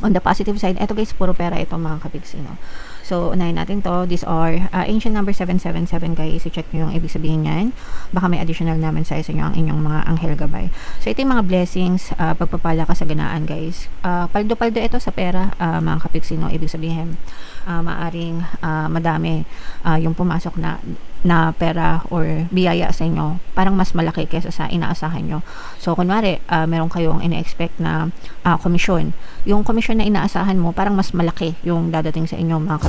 On the positive side, eto guys, puro pera ito mga kapiksi, no? So, unahin natin to. These are ancient number 777 guys. I-check nyo yung ibig sabihin yan. Baka may additional naman sa inyo ang inyong mga anghel gabay. So, ito yung mga blessings, pagpapala kasaganaan guys. Paldo-paldo ito sa pera, mga kapiksi, no? Ibig sabihin, maaring madami yung pumasok na pera or biyaya sa inyo, parang mas malaki kaysa sa inaasahan nyo. So, kunwari, meron kayong ina-expect na komisyon. Yung komisyon na inaasahan mo, parang mas malaki yung dadating sa inyo, mga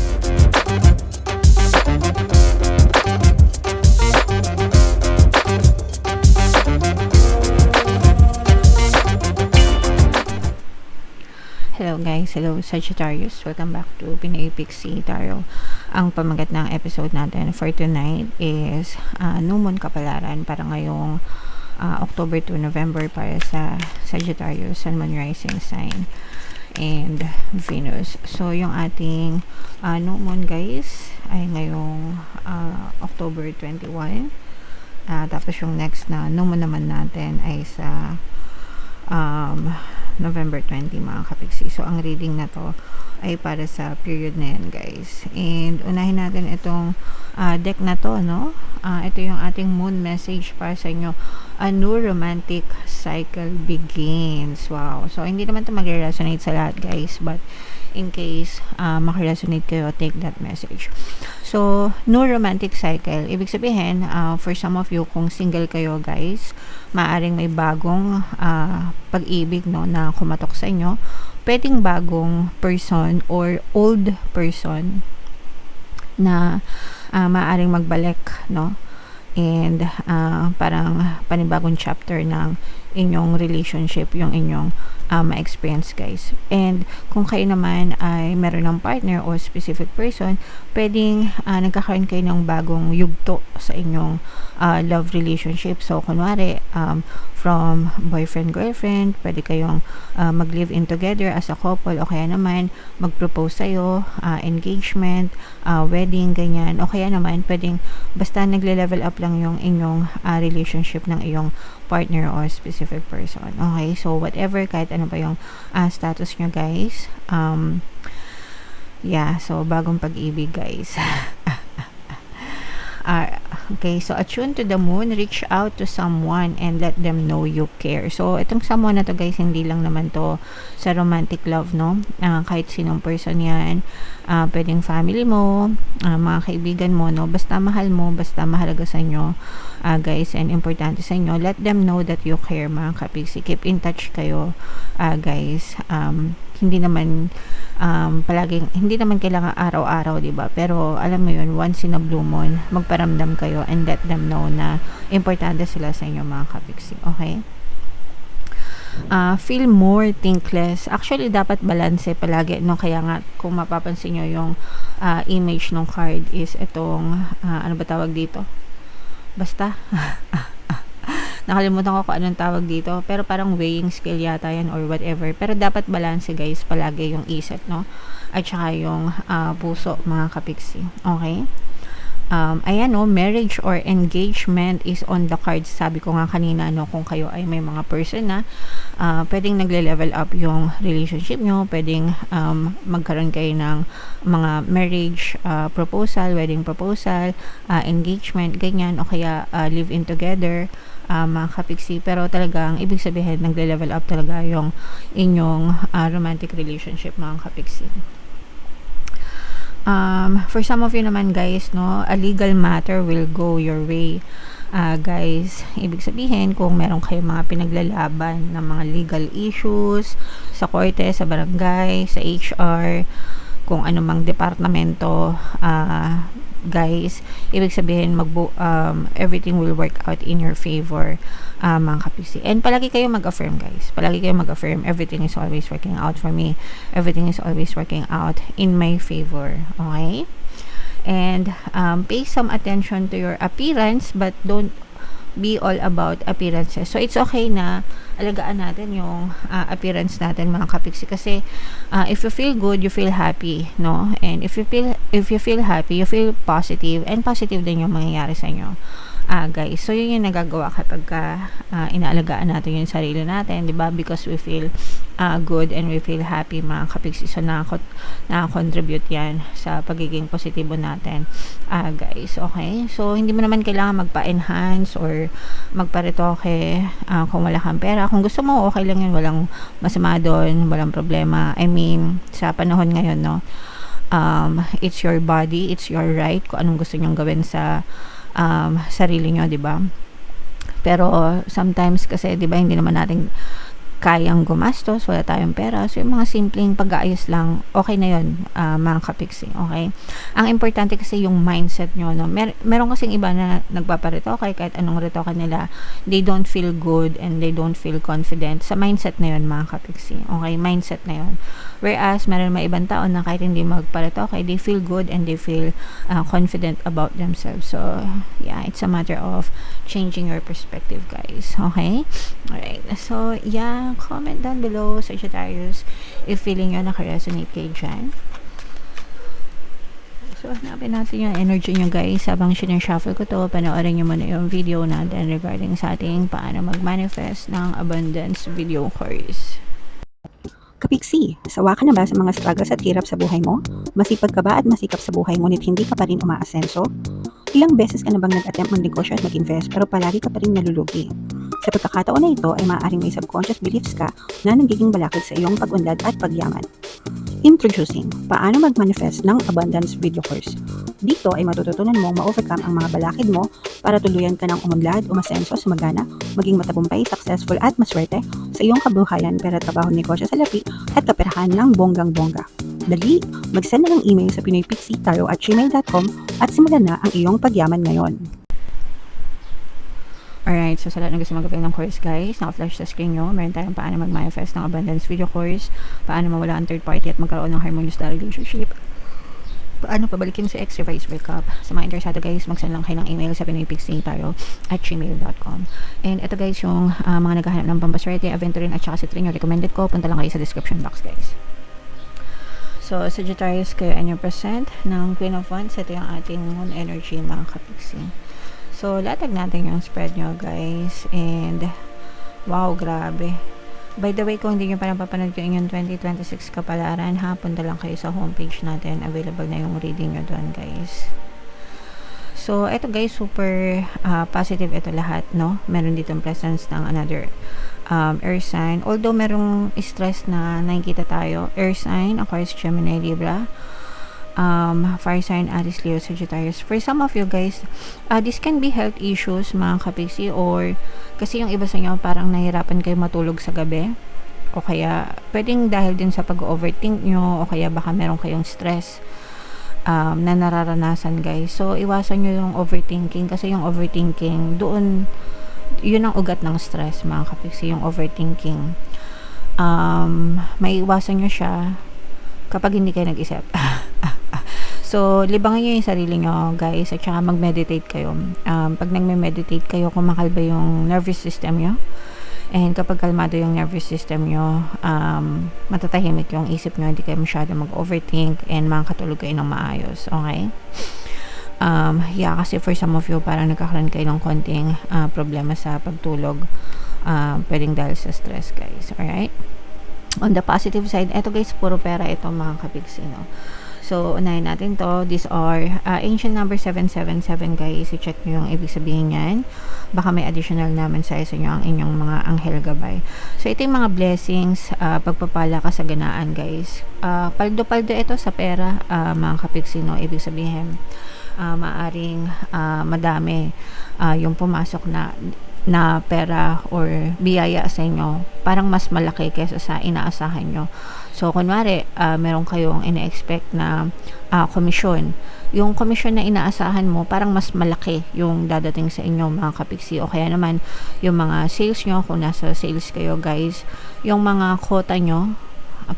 Hello guys, hello Sagittarius. Welcome back to Pinay Pixie Tarot. Ang pamagat ng episode natin for tonight is New Moon Kapalaran para ngayong October to November para sa Sagittarius, Sun, Moon, Rising sign and Venus. So yung ating New Moon guys ay ngayong October 21. Tapos yung next na New Moon naman natin ay sa November 20 mga kapiksi. So, ang reading na to ay para sa period na yan guys. And unahin natin itong deck na to, no? Ito yung ating moon message para sa inyo. A new romantic cycle begins. Wow. So, hindi naman to mag-resonate sa lahat guys. But, in case makaresonate kayo, take that message. So, new romantic cycle. Ibig sabihin, for some of you, kung single kayo guys, maaring may bagong pag-ibig, no, na kumatok sa inyo. Pwedeng bagong person or old person na maaring magbalik, no? And parang panibagong chapter ng inyong relationship, yung inyong ma-experience guys. And kung kayo naman ay meron ng partner o specific person, pwedeng nagkakaroon kayo ng bagong yugto sa inyong love relationship. So kunwari from boyfriend-girlfriend, pwede kayong mag-live in together as a couple, o kaya naman mag-propose sa'yo, engagement, wedding, ganyan. O kaya naman pwedeng basta nagle-level up lang yung inyong relationship ng iyong partner or specific person. Okay, so whatever, kahit ano pa yung status nyo guys. Yeah, so bagong pag-ibig guys. Okay, so attune to the moon, reach out to someone and let them know you care. So itong someone na to guys, hindi lang naman to sa romantic love, no? Kahit sinong person yan, pwedeng family mo, mga kaibigan mo, no? Basta mahal mo, basta mahalaga sa inyo guys, and importante sa inyo, let them know that you care mga kapiksi. Keep in touch kayo guys. Hindi naman palaging, hindi naman kailangan araw-araw, diba? Pero alam mo yun, once in a blue moon, magparamdam kayo and let them know na importante sila sa inyo mga kapiksi. Okay? Feel more, think less. Actually, dapat balance palagi, no? Kaya nga, kung mapapansin nyo yung image ng card is itong, ano ba tawag dito? Basta nakalimutan ko kung anong tawag dito, pero parang weighing scale yata yan or whatever. Pero dapat balance guys, palagi yung isip, no? At saka yung puso mga kapiksi. Okay? Ayan, no, marriage or engagement is on the cards. Sabi ko nga kanina, no, kung kayo ay may mga person na pwedeng nagle-level up yung relationship nyo, pwedeng magkaroon kayo ng mga marriage proposal, wedding proposal, engagement, ganyan, o kaya live-in together, mga kapiksi. Pero talagang ibig sabihin, nagle-level up talaga yung inyong romantic relationship mga kapiksi. For some of you naman guys, no, a legal matter will go your way. Guys, ibig sabihin kung meron kayong mga pinaglalaban ng mga legal issues sa korte, sa barangay, sa HR, kung anumang departamento, guys, ibig sabihin everything will work out in your favor mga kapiksi. And palagi kayo mag-affirm guys, palagi kayo mag-affirm, everything is always working out for me, everything is always working out in my favor. Okay? And pay some attention to your appearance, but don't be all about appearances. So it's okay na alagaan natin yung appearance natin mga kapiksi, kasi if you feel good, you feel happy, no? And if you feel happy, you feel positive, and positive din yung mangyayari sa inyo. guys. So, yun yung nagagawa kapag inaalagaan natin yung sarili natin, di ba? Because we feel good and we feel happy, mga kapiksi. So, nakakontribute yan sa pagiging positibo natin, guys. Okay? So, hindi mo naman kailangan magpa-enhance or magpa-retoke kung wala kang pera. Kung gusto mo, okay lang yun. Walang masama doon, walang problema. I mean, sa panahon ngayon, no? It's your body, it's your right kung anong gusto nyong gawin sa sarili nyo, di ba? Pero sometimes kasi, di ba, hindi naman natin kayang gumastos, wala tayong pera. So, yung mga simpleng pag-aayos lang, okay na yun, mga kapiksi, okay? Ang importante kasi yung mindset nyo, no? Meron kasing iba na nagpaparetoke, kahit anong retoke nila, they don't feel good and they don't feel confident. Sa mindset na yun, mga kapiksi, okay? Mindset na yun. Whereas, meron mga ibang tao na kahit hindi magparetoke, they feel good and they feel confident about themselves. So, yeah, it's a matter of changing your perspective, guys, okay? Alright, so, yeah, comment down below, Sagittarius, if feeling nyo naka-resonate kayo dyan. So, hanapin natin yung energy nyo, guys. Habang sinashuffle ko to, panoorin nyo muna yung video natin regarding sa ating paano mag-manifest ng abundance video course. Kapiksi, sawa ka na ba sa mga struggles at hirap sa buhay mo? Masipag ka ba at masikap sa buhay ngunit hindi ka pa rin umaasenso? Ilang beses ka na bang nag-attempt mag-negosyo at mag-invest pero palagi ka pa rin nalulugi? Sa pagkakataon na ito ay maaaring may subconscious beliefs ka na nagiging balakid sa iyong pag-unlad at pagyaman. Introducing, paano mag-manifest ng abundance video course. Dito ay matututunan mong ma-overcome ang mga balakid mo para tuluyan ka ng umunlad, umasenso, sumagana, maging matagumpay, successful at maswerte sa iyong kabuhayan, pera, trabaho, negosyo, salapi at kaperahan ng bonggang-bongga. Dali, mag-send na ng email sa pinoypixie@gmail.com at simulan na ang iyong pagyaman ngayon. Alright, so sa lahat na gusto mag-avail ng course, guys, naka-flash sa screen nyo, meron tayong paano mag-manifest ng abundance video course, paano mawala ang third party at magkaroon ng harmonious na relationship, paano pabalikin si ex, revise, breakup. Sa mga interesado, guys, mag-send lang kayo ng email sa pinoypixie@gmail.com. And ito, guys, yung mga naghahanap ng pampaswerte, aventurin at saka citrin yung recommended ko, punta lang kayo sa description box, guys. So, Sagittarius kayo and your present ng Queen of Wands. Ito yung ating moon energy, mga kapiksi. So, latag natin yung spread nyo, guys. And, wow, grabe. By the way, kung hindi nyo pa napapanood yung inyong 2026 kapalaran, punta lang kayo sa homepage natin. Available na yung reading nyo doon, guys. So, ito, guys, super positive ito lahat, no? Meron dito presence ng another air sign. Although, merong stress na nakikita tayo. Air sign, Aquarius, Gemini, Libra. Fire sign, Aries, Leo, Sagittarius. For some of you, guys, this can be health issues, mga kapiksi, or kasi yung iba sa inyo parang nahirapan kayo matulog sa gabi, o kaya pwedeng dahil din sa pag-overthink nyo, o kaya baka meron kayong stress na nararanasan, guys. So, iwasan nyo yung overthinking, kasi yung overthinking, doon, yun ang ugat ng stress, mga kapiksi, yung overthinking. May iwasan nyo siya kapag hindi kayo nag-isip. So, libangin nyo yung sarili nyo, guys, at saka mag-meditate kayo. Pag nag-meditate kayo, kumakalba yung nervous system nyo. And kapag kalmado yung nervous system nyo, matatahimik yung isip nyo, hindi kayo masyado mag-overthink, and makakatulog kayo ng maayos, okay? Yeah, kasi for some of you, parang nagkakaroon kayo ng konting problema sa pagtulog. Pwedeng dahil sa stress, guys, alright? On the positive side, eto, guys, puro pera ito, mga kapiksi, no? So, unahin natin to. These are ancient number 777, guys. I-check nyo yung ibig sabihin yan. Baka may additional naman sa inyo ang inyong mga anghel gabay. So, ito yung mga blessings, pagpapala, kasaganaan, guys. Paldo-paldo ito sa pera, mga kapiksi, no? Ibig sabihin, maaring madami yung pumasok na pera or biyaya sa inyo, parang mas malaki kaysa sa inaasahan nyo. So, kunwari, meron kayong ina-expect na komisyon. Yung komisyon na inaasahan mo, parang mas malaki yung dadating sa inyo, mga kapiksi. O kaya naman, yung mga sales nyo, kung nasa sales kayo, guys, yung mga quota nyo,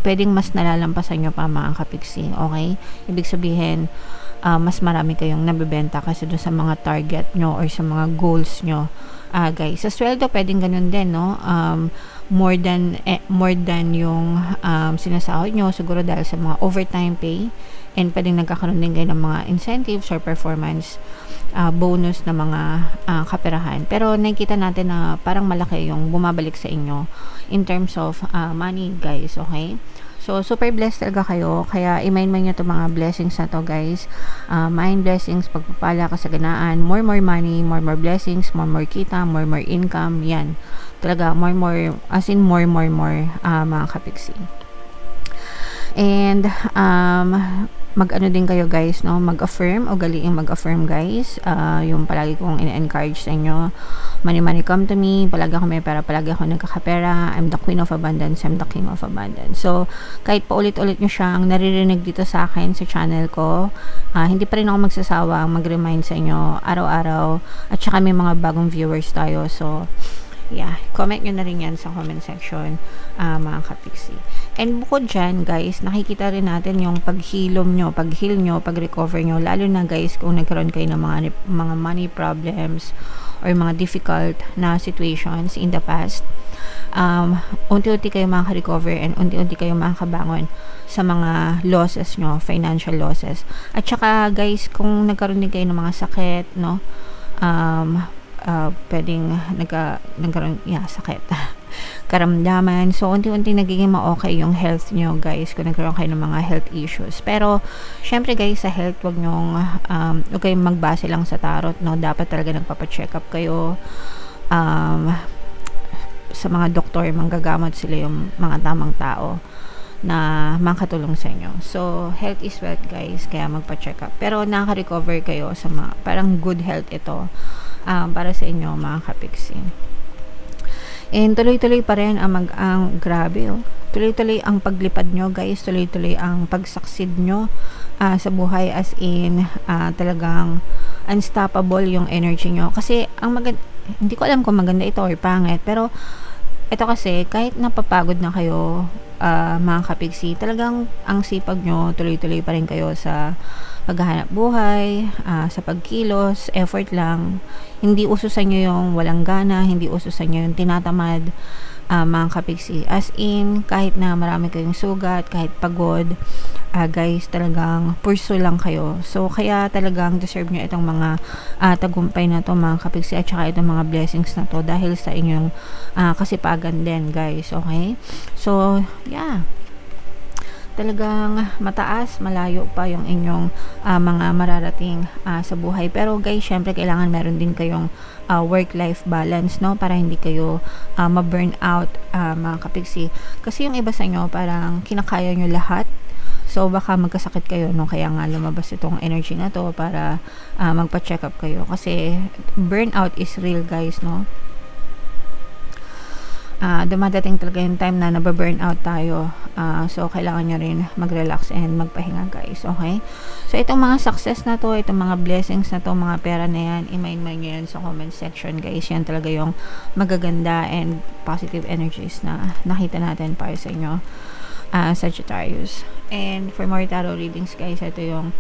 pwedeng mas nalalampasan nyo pa, mga kapiksi. Okay? Ibig sabihin, mas marami kayong nabibenta kasi doon sa mga target nyo or sa mga goals nyo. Guys, sa sweldo, pwedeng ganun din, no? more than yung sinasahod nyo, siguro dahil sa mga overtime pay, and pwedeng nagkakaroon din kayo ng mga incentives or performance bonus na mga kaperahan. Pero nakikita natin na parang malaki yung bumabalik sa inyo in terms of money, guys, okay? So, super blessed talaga kayo. Kaya, i-mind nyo itong mga blessings na to, guys. Mind blessings, pagpapala, kasaganaan, more money, more blessings, more kita, more income. Yan. Talaga, more, as in more, mga kapiksi. And, mag-ano din kayo, guys, no? Mag-affirm, o galiing mag-affirm, guys. Yung palagi kong in-encourage sa inyo. Money come to me. Palagi ako may pera, palagi ako nagkakapera. I'm the queen of abundance. I'm the king of abundance. So, kahit paulit-ulit nyo siyang naririnig dito sa akin, sa channel ko, hindi pa rin ako magsasawang mag-remind sa inyo araw-araw. At saka may mga bagong viewers tayo. So, yeah, comment nyo na rin yan sa comment section, mga kapiksi. And bukod dyan, guys, nakikita rin natin yung paghil nyo, pag-recover nyo, lalo na, guys, kung nagkaroon kayo ng mga money problems or mga difficult na situations in the past. Unti-unti kayo makaka-recover and unti-unti kayo makakabangon sa mga losses nyo, financial losses. At saka, guys, kung nagkaroon din kayo ng mga sakit, no, pwedeng nagkaroon, sakit, karamdaman. So, unti-unti nagiging ma-okay yung health nyo, guys, kung nagkaroon kayo ng mga health issues. Pero, syempre, guys, sa health, wag kayong magbase lang sa tarot, no? Dapat talaga nagpapacheck up kayo. Sa mga doktor, manggagamot sila yung mga tamang tao na makatulong sa inyo. So, health is wealth, guys, kaya magpa-check up. Pero, nakaka-recover kayo sa mga, parang good health ito, para sa inyo, mga kapiksi. And tuloy-tuloy pa rin grabe, tuloy-tuloy ang paglipad nyo, guys, tuloy-tuloy ang pag-succeed nyo sa buhay, as in talagang unstoppable yung energy nyo. Kasi hindi ko alam kung maganda ito or pangit, pero ito kasi kahit napapagod na kayo, mga kapiksi, talagang ang sipag nyo, tuloy-tuloy pa rin kayo sa paghahanap buhay, sa pagkilos, effort lang. Hindi uso sa inyo yung walang gana, hindi uso sa inyo yung tinatamad, mga kapiksi. As in, kahit na marami kayong sugat, kahit pagod, guys, talagang pursue lang kayo. So, kaya talagang deserve nyo itong mga tagumpay na to, mga kapiksi, at saka itong mga blessings na to dahil sa inyong kasipagan din, guys. Okay? So, yeah. Talagang mataas, malayo pa yung inyong mga mararating sa buhay. Pero, guys, syempre kailangan meron din kayong work-life balance, no? Para hindi kayo ma-burn out, mga kapiksi. Kasi yung iba sa inyo, parang kinakaya nyo lahat. So, baka magkasakit kayo, no? Kaya nga lumabas itong energy na to para magpa-check up kayo. Kasi burnout is real, guys, no? Dumadating talaga yung time na nababurn out tayo. So, kailangan nyo rin mag-relax and magpahinga, guys. Okay? So, itong mga success na to, itong mga blessings na to, mga pera na yan, i-mind nyo yan sa comment section, guys. Yan talaga yung magaganda and positive energies na nakita natin para sa inyo, Sagittarius. And for more tarot readings, guys, ito yung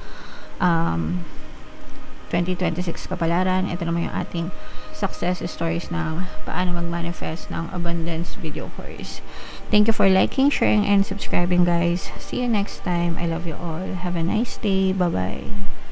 2026 kapalaran. Ito naman yung ating success stories ng paano mag-manifest ng abundance video course. Thank you for liking, sharing, and subscribing, guys. See you next time. I love you all. Have a nice day. Bye-bye.